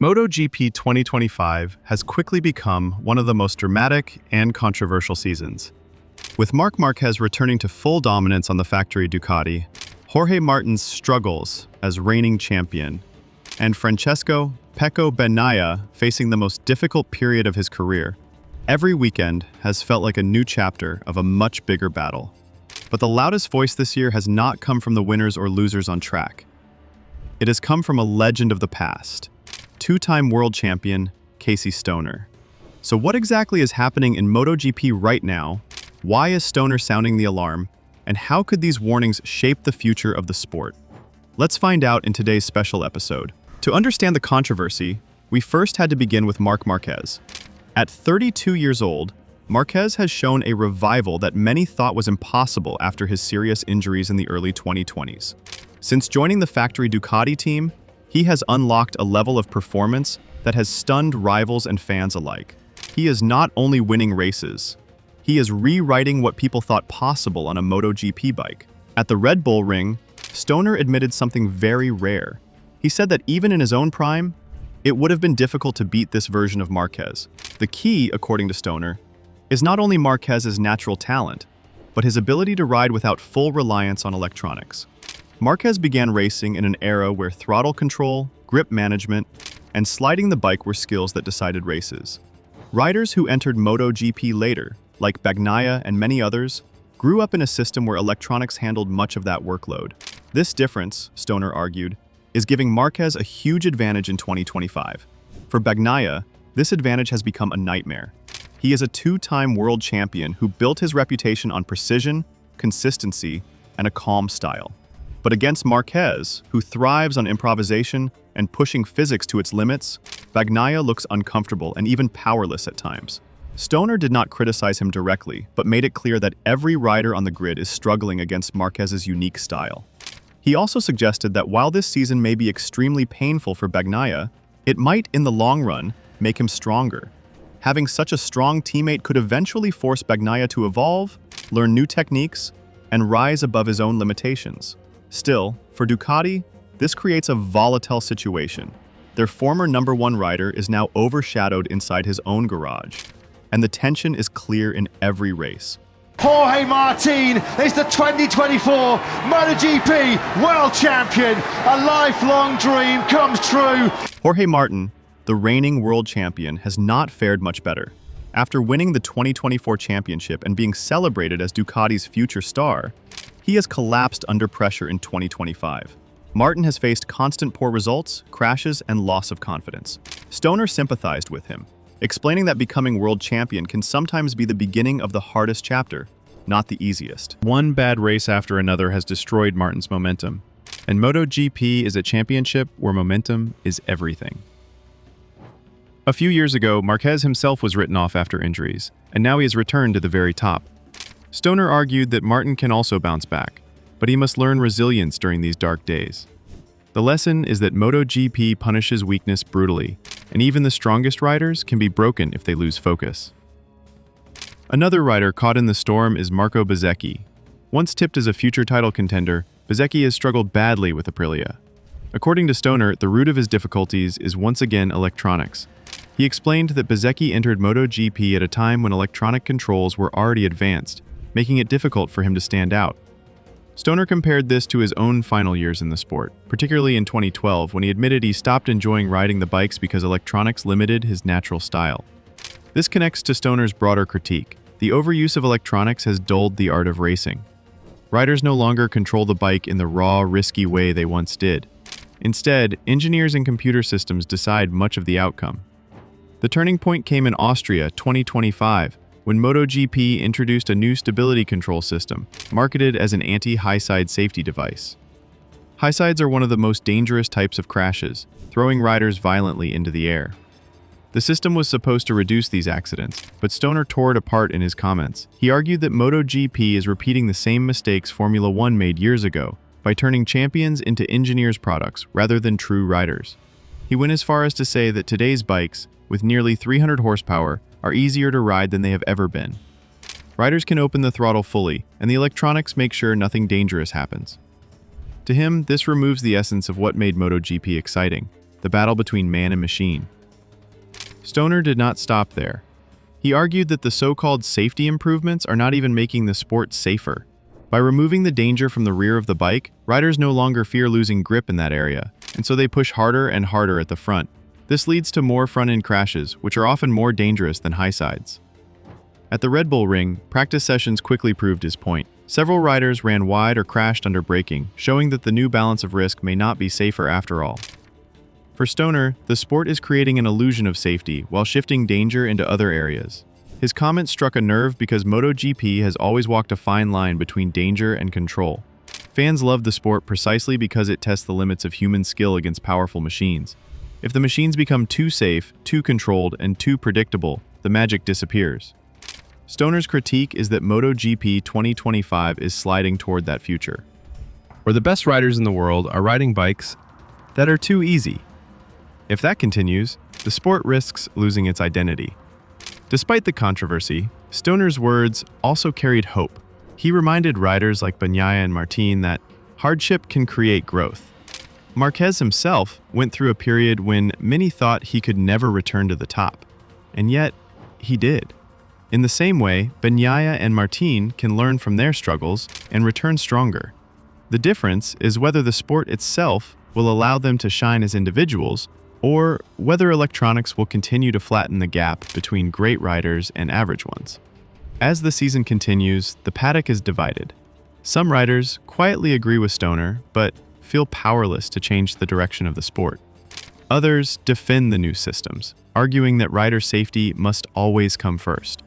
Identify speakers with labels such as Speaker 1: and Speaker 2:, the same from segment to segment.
Speaker 1: MotoGP 2025 has quickly become one of the most dramatic and controversial seasons. With Marc Marquez returning to full dominance on the factory Ducati, Jorge Martin's struggles as reigning champion, and Francesco "Pecco" Bagnaia facing the most difficult period of his career, every weekend has felt like a new chapter of a much bigger battle. But the loudest voice this year has not come from the winners or losers on track. It has come from a legend of the past, two-time world champion Casey Stoner. So what exactly is happening in MotoGP right now? Why is Stoner sounding the alarm? And how could these warnings shape the future of the sport? Let's find out in today's special episode. To understand the controversy, we first had to begin with Marc Marquez. At 32 years old, Marquez has shown a revival that many thought was impossible after his serious injuries in the early 2020s. Since joining the factory Ducati team, he has unlocked a level of performance that has stunned rivals and fans alike. He is not only winning races, he is rewriting what people thought possible on a MotoGP bike. At the Red Bull Ring, Stoner admitted something very rare. He said that even in his own prime, it would have been difficult to beat this version of Marquez. The key, according to Stoner, is not only Marquez's natural talent, but his ability to ride without full reliance on electronics. Marquez began racing in an era where throttle control, grip management, and sliding the bike were skills that decided races. Riders who entered MotoGP later, like Bagnaia and many others, grew up in a system where electronics handled much of that workload. This difference, Stoner argued, is giving Marquez a huge advantage in 2025. For Bagnaia, this advantage has become a nightmare. He is a two-time world champion who built his reputation on precision, consistency, and a calm style. But against Marquez, who thrives on improvisation and pushing physics to its limits, Bagnaia looks uncomfortable and even powerless at times. Stoner did not criticize him directly, but made it clear that every rider on the grid is struggling against Marquez's unique style. He also suggested that while this season may be extremely painful for Bagnaia, it might, in the long run, make him stronger. Having such a strong teammate could eventually force Bagnaia to evolve, learn new techniques, and rise above his own limitations. Still, for Ducati, this creates a volatile situation. Their former #1 rider is now overshadowed inside his own garage, and the tension is clear in every race.
Speaker 2: Jorge Martin is the 2024 MotoGP World Champion. A lifelong dream comes true.
Speaker 1: Jorge Martin, the reigning world champion, has not fared much better. After winning the 2024 championship and being celebrated as Ducati's future star, he has collapsed under pressure in 2025. Martin has faced constant poor results, crashes, and loss of confidence. Stoner sympathized with him, explaining that becoming world champion can sometimes be the beginning of the hardest chapter, not the easiest. One bad race after another has destroyed Martin's momentum, and MotoGP is a championship where momentum is everything. A few years ago, Marquez himself was written off after injuries, and now he has returned to the very top. Stoner argued that Martin can also bounce back, but he must learn resilience during these dark days. The lesson is that MotoGP punishes weakness brutally, and even the strongest riders can be broken if they lose focus. Another rider caught in the storm is Marco Bezzecchi. Once tipped as a future title contender, Bezzecchi has struggled badly with Aprilia. According to Stoner, the root of his difficulties is once again electronics. He explained that Bezzecchi entered MotoGP at a time when electronic controls were already advanced, making it difficult for him to stand out. Stoner compared this to his own final years in the sport, particularly in 2012 when he admitted he stopped enjoying riding the bikes because electronics limited his natural style. This connects to Stoner's broader critique. The overuse of electronics has dulled the art of racing. Riders no longer control the bike in the raw, risky way they once did. Instead, engineers and computer systems decide much of the outcome. The turning point came in Austria 2025, when MotoGP introduced a new stability control system, marketed as an anti-highside safety device. Highsides are one of the most dangerous types of crashes, throwing riders violently into the air. The system was supposed to reduce these accidents, but Stoner tore it apart in his comments. He argued that MotoGP is repeating the same mistakes Formula One made years ago by turning champions into engineers' products rather than true riders. He went as far as to say that today's bikes, with nearly 300 horsepower, are easier to ride than they have ever been. Riders can open the throttle fully, and the electronics make sure nothing dangerous happens. To him, this removes the essence of what made MotoGP exciting. the battle between man and machine. Stoner did not stop there. He argued that the so-called safety improvements are not even making the sport safer. By removing the danger from the rear of the bike, riders no longer fear losing grip in that area, and so they push harder and harder at the front. This leads to more front-end crashes, which are often more dangerous than high sides. At the Red Bull Ring, practice sessions quickly proved his point. Several riders ran wide or crashed under braking, showing that the new balance of risk may not be safer after all. For Stoner, the sport is creating an illusion of safety while shifting danger into other areas. His comment struck a nerve because MotoGP has always walked a fine line between danger and control. Fans love the sport precisely because it tests the limits of human skill against powerful machines. If the machines become too safe, too controlled, and too predictable, the magic disappears. Stoner's critique is that MotoGP 2025 is sliding toward that future, where the best riders in the world are riding bikes that are too easy. If that continues, the sport risks losing its identity. Despite the controversy, Stoner's words also carried hope. He reminded riders like Bagnaia and Martin that hardship can create growth. Marquez himself went through a period when many thought he could never return to the top, and yet he did. In the same way, Bagnaia and Martin can learn from their struggles and return stronger. The difference is whether the sport itself will allow them to shine as individuals, or whether electronics will continue to flatten the gap between great riders and average ones. As the season continues, the paddock is divided. Some riders quietly agree with Stoner, but feel powerless to change the direction of the sport. Others defend the new systems, arguing that rider safety must always come first.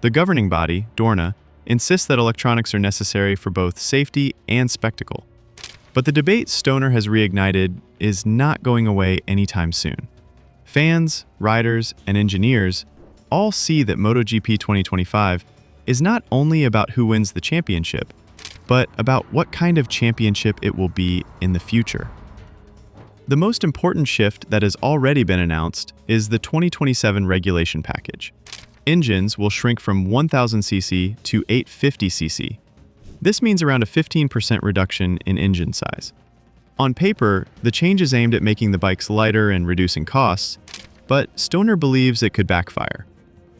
Speaker 1: The governing body, WARNS, insists that electronics are necessary for both safety and spectacle. But the debate Stoner has reignited is not going away anytime soon. Fans, riders, and engineers all see that MotoGP 2025 is not only about who wins the championship, but about what kind of championship it will be in the future. The most important shift that has already been announced is the 2027 regulation package. Engines will shrink from 1000cc to 850cc. This means around a 15% reduction in engine size. On paper, the change is aimed at making the bikes lighter and reducing costs, but Stoner believes it could backfire.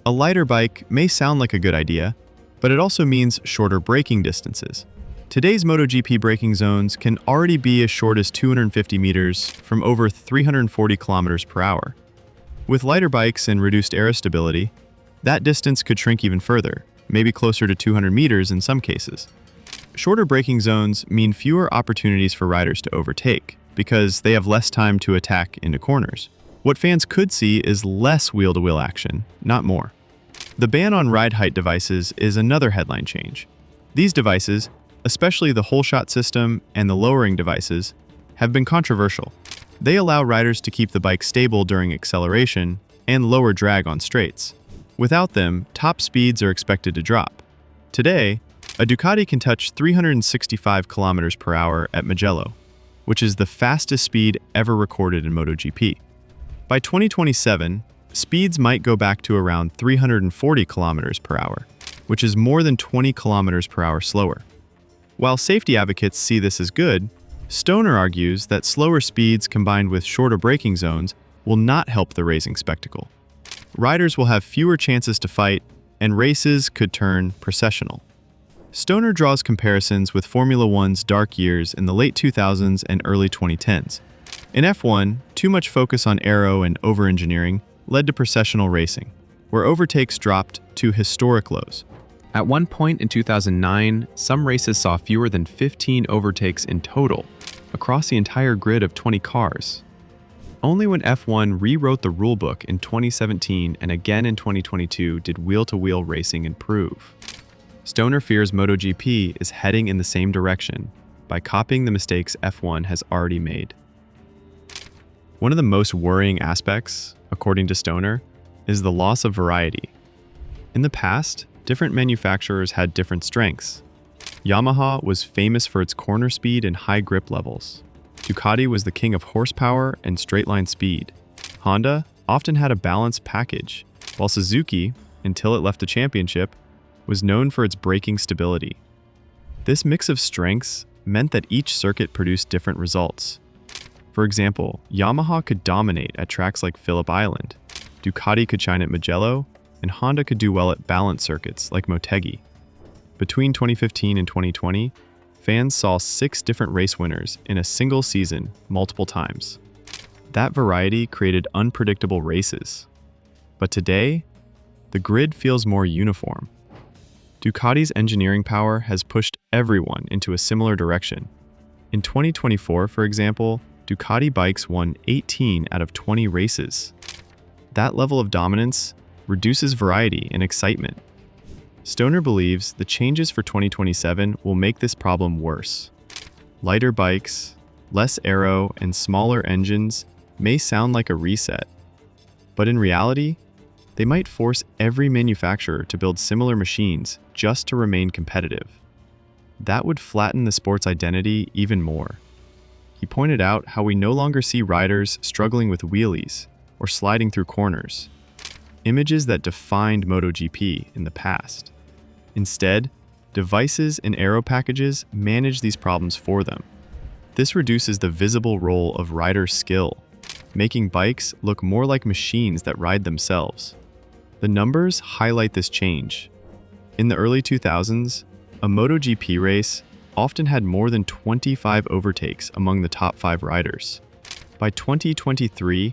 Speaker 1: A lighter bike may sound like a good idea, but it also means shorter braking distances. Today's MotoGP braking zones can already be as short as 250 meters from over 340 kilometers per hour. With lighter bikes and reduced aerostability, that distance could shrink even further, maybe closer to 200 meters in some cases. Shorter braking zones mean fewer opportunities for riders to overtake, because they have less time to attack into corners. What fans could see is less wheel-to-wheel action, not more. The ban on ride height devices is another headline change. These devices, especially the whole shot system and the lowering devices, have been controversial. They allow riders to keep the bike stable during acceleration and lower drag on straights. Without them, top speeds are expected to drop. Today, a Ducati can touch 365 kilometers per hour at Mugello, which is the fastest speed ever recorded in MotoGP. By 2027, speeds might go back to around 340 kilometers per hour, which is more than 20 kilometers per hour slower. While safety advocates see this as good, Stoner argues that slower speeds combined with shorter braking zones will not help the racing spectacle. Riders will have fewer chances to fight, and races could turn processional. Stoner draws comparisons with Formula One's dark years in the late 2000s and early 2010s. In F1, too much focus on aero and over-engineering led to processional racing, where overtakes dropped to historic lows.
Speaker 3: At one point in 2009, some races saw fewer than 15 overtakes in total, across the entire grid of 20 cars. Only when F1 rewrote the rulebook in 2017 and again in 2022 did wheel-to-wheel racing improve. Stoner fears MotoGP is heading in the same direction by copying the mistakes F1 has already made. One of the most worrying aspects, according to Stoner, is the loss of variety. In the past, different manufacturers had different strengths. Yamaha was famous for its corner speed and high grip levels. Ducati was the king of horsepower and straight-line speed. Honda often had a balanced package, while Suzuki, until it left the championship, was known for its braking stability. This mix of strengths meant that each circuit produced different results. For example, Yamaha could dominate at tracks like Phillip Island, Ducati could shine at Mugello, and Honda could do well at balance circuits like Motegi. Between 2015 and 2020, fans saw 6 different race winners in a single season multiple times. That variety created unpredictable races. But today, the grid feels more uniform. Ducati's engineering power has pushed everyone into a similar direction. In 2024, for example, Ducati bikes won 18 out of 20 races. That level of dominance reduces variety and excitement. Stoner believes the changes for 2027 will make this problem worse. Lighter bikes, less aero, and smaller engines may sound like a reset, but in reality, they might force every manufacturer to build similar machines just to remain competitive. That would flatten the sport's identity even more. He pointed out how we no longer see riders struggling with wheelies or sliding through corners, images that defined MotoGP in the past. Instead, devices and aero packages manage these problems for them. This reduces the visible role of rider skill, making bikes look more like machines that ride themselves. The numbers highlight this change. In the early 2000s, a MotoGP race often had more than 25 overtakes among the top 5 riders. By 2023,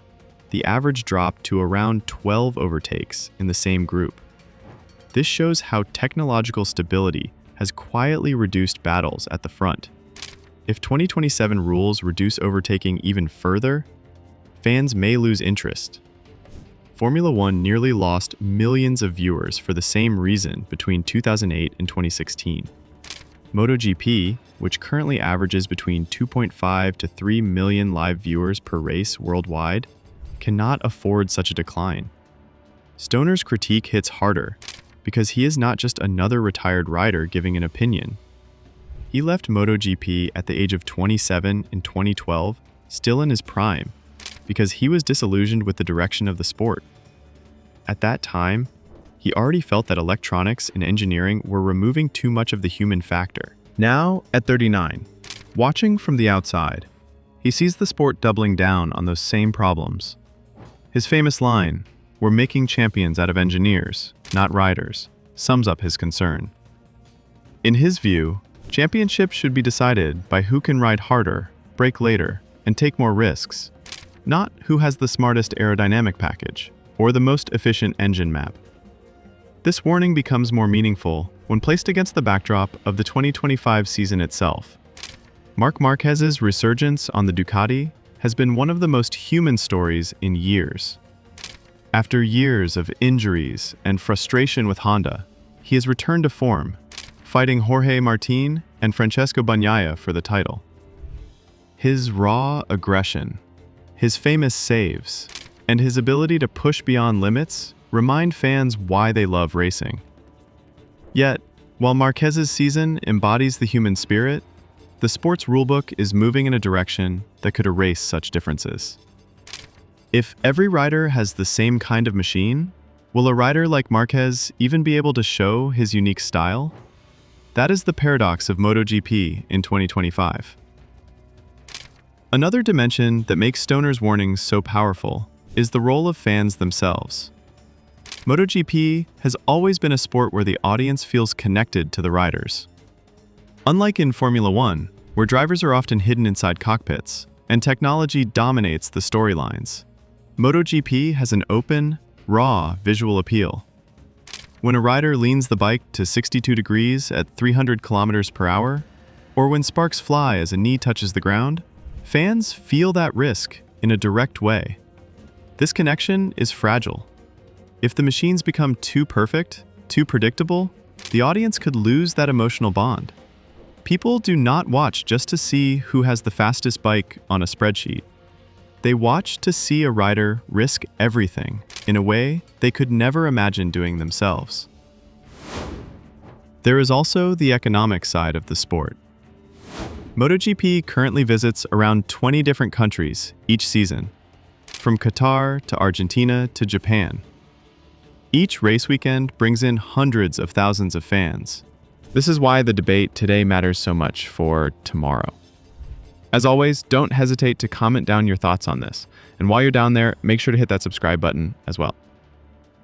Speaker 3: the average dropped to around 12 overtakes in the same group. This shows how technological stability has quietly reduced battles at the front. If 2027 rules reduce overtaking even further, fans may lose interest. Formula One nearly lost millions of viewers for the same reason between 2008 and 2016. MotoGP, which currently averages between 2.5 to 3 million live viewers per race worldwide, cannot afford such a decline. Stoner's critique hits harder because he is not just another retired rider giving an opinion. He left MotoGP at the age of 27 in 2012, still in his prime, because he was disillusioned with the direction of the sport. At that time, he already felt that electronics and engineering were removing too much of the human factor.
Speaker 1: Now, at 39, watching from the outside, he sees the sport doubling down on those same problems. His famous line, "We're making champions out of engineers, not riders," sums up his concern. In his view, championships should be decided by who can ride harder, brake later, and take more risks, not who has the smartest aerodynamic package or the most efficient engine map. This warning becomes more meaningful when placed against the backdrop of the 2025 season itself. Marc Marquez's resurgence on the Ducati has been one of the most human stories in years. After years of injuries and frustration with Honda, he has returned to form, fighting Jorge Martin and Francesco Bagnaia for the title. His raw aggression, his famous saves, and his ability to push beyond limits remind fans why they love racing. Yet, while Marquez's season embodies the human spirit, the sports rulebook is moving in a direction that could erase such differences. If every rider has the same kind of machine, will a rider like Marquez even be able to show his unique style? That is the paradox of MotoGP in 2025. Another dimension that makes Stoner's warnings so powerful is the role of fans themselves. MotoGP has always been a sport where the audience feels connected to the riders. Unlike in Formula One, where drivers are often hidden inside cockpits and technology dominates the storylines, MotoGP has an open, raw visual appeal. When a rider leans the bike to 62 degrees at 300 kilometers per hour, or when sparks fly as a knee touches the ground, fans feel that risk in a direct way. This connection is fragile. If the machines become too perfect, too predictable, the audience could lose that emotional bond. People do not watch just to see who has the fastest bike on a spreadsheet. They watch to see a rider risk everything in a way they could never imagine doing themselves. There is also the economic side of the sport. MotoGP currently visits around 20 different countries each season, from Qatar to Argentina to Japan. Each race weekend brings in hundreds of thousands of fans. This is why the debate today matters so much for tomorrow.
Speaker 3: As always, don't hesitate to comment down your thoughts on this. And while you're down there, make sure to hit that subscribe button as well.